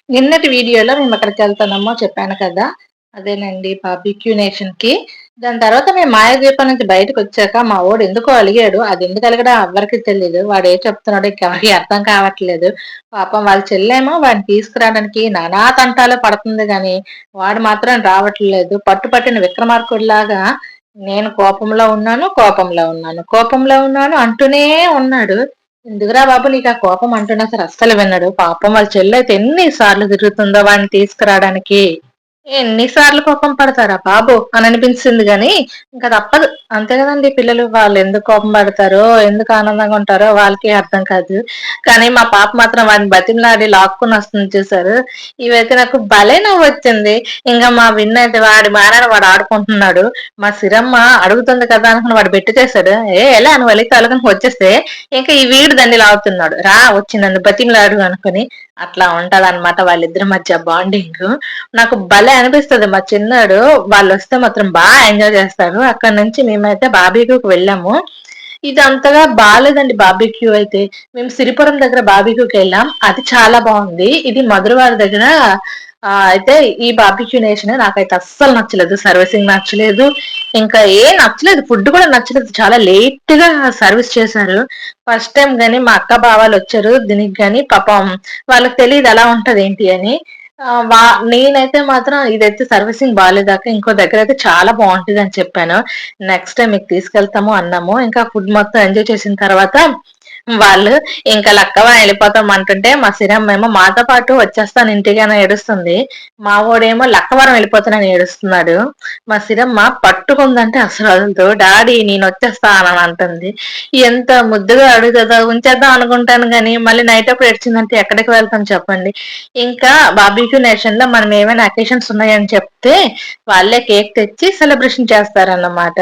నిన్నటి వీడియోలో మేమక్కడికెళ్తున్నామో చెప్పాను కదా! అదేనండి బార్బిక్యూ నేషన్‌కి. దాని తర్వాత మేము మాయాద్వీపం నుంచి బయటకొచ్చాక మా వోడు ఎందుకో అలిగాడు. అదెందుకు అలిగాడో ఎవ్వరికీ తెలీదు. వాడేం చెప్తున్నాడో ఇంకెవరికీ అర్థం కావట్లేదు. పాపం వాళ్ళ చెల్లేమో వాడిని తీసుకురావడానికి నానా తంటాలు పడుతుంది గానీ, వాడు మాత్రం రావట్లేదు. పట్టుపట్టిన విక్రమార్కుడిలాగా నేను కోపంలో ఉన్నాను, కోపంలో ఉన్నాను, కోపంలో ఉన్నాను అంటూనే ఉన్నాడు. ఎందుకురా బాబు నీకా కోపం అంటున్నా సరే అస్సలు వినడు. పాపం వాళ్ళ చెల్లయితే ఎన్ని సార్లు తిరుగుతుందో వాడిని తీసుకురాడానికి. ఎన్ని సార్లు కోపం పడతారా బాబు అని అనిపించింది గానీ, ఇంక తప్పదు. అంతే గదండీ పిల్లలు. వాళ్ళెందుకు కోపం పడతారో, ఎందుకు ఆనందంగా ఉంటారో వాళ్ళకే అర్థం కాదు. కానీ మా పాప మాత్రం వాడిని బతిమిలాడి లాక్కొనొస్తుంది చూసారు. ఇవైతే నాకు భలే నవ్వొచ్చింది. ఇంక మా విన్నయితే వాడి మానాన వాడు ఆడుకుంటున్నాడు. మా సిరమ్మ అడుగుతుంది కదా అనుకుని వాడు బెట్టుచేసాడు. ఎలా నువ్వు ఎళ్లి తొలగని వచ్చేస్తే ఇంక ఈ వీడు దాన్ని లాగుతున్నాడు. రా వచ్చి నన్ను బతిమిలాడు అనుకుని. అట్లా ఉంటదనమాట వాళ్ళిద్దరి మధ్య బాండింగు. నాకు భలే అనిపిస్తది. మా చిన్నోడు వాళ్ళొస్తే మాత్రం ఎంజాయ్ చేస్తాడు. అక్కడి నుంచి మేమైతే బార్బిక్యూకి వెళ్ళాము. ఇది అంతగా బాలేదండి బార్బిక్యూ అయితే. మేము సిరిపురం దగ్గర బార్బిక్యూకెళ్ళాం. అది చాలా బావుంది. ఇది మధురవాడ దగ్గర అయితే ఈ బార్బిక్యూ నేషన్ నాకైతే అస్సలు నచ్చలేదు. సర్వీసింగ్ నచ్చలేదు. ఇంకా ఏం నచ్చలేదు. ఫుడ్ కూడా నచ్చలేదు. చాలా లేట్‌గా సర్విస్ చేశారు. ఫస్ట్ టైమ్ గాని మా అక్క, బావాలొచ్చారు దీనికి గాని పాపం వాళ్ళకి తెలీదు ఎలా ఉంటదేంటి అని. ఆహ్, వా నేనైతే మాత్రం ఇదైతే సర్వీసింగ్ బాలేదక్క. ఇంకో దగ్గరైతే చాలా బావుంటదని చెప్పాను. నెక్స్ట్ టైమ్ మీకు తీసుకెళ్తాము అన్నాము. ఇంకా ఫుడ్ మొత్తం ఎంజాయ్ చేసిన తర్వాత వాళ్ళు ఇంకా లక్కవా ఎళ్ళిపోతాం అంటుంటే, మా సిరమ్మేమో మాతో పాటు వచ్చేస్తాను ఇంటికి అని ఏడుస్తుంది. మా వోడేమో లక్కవరం ఎళ్ళిపోతానని ఏడుస్తున్నాడు. మా సిరమ్మ పట్టుకుందంటే అసలు వదలదు. డాడీ నేనొచ్చేస్తా అని అంటుంది. ఎంత ముద్దుగా అడుగుతదో ఉంచేద్దాం అనుకుంటాను గానీ, మళ్ళీ నైటప్పుడు ఏడ్చిందంటే ఎక్కడికి వెళ్తాం చెప్పండి. ఇంకా బార్బిక్యూ నేషన్‌లో మనం ఏమైనా అకేషన్స్ ఉన్నాయని చెప్తే, వాళ్ళే కేక్ తెచ్చి సెలబ్రేషన్ చేస్తారన్నమాట.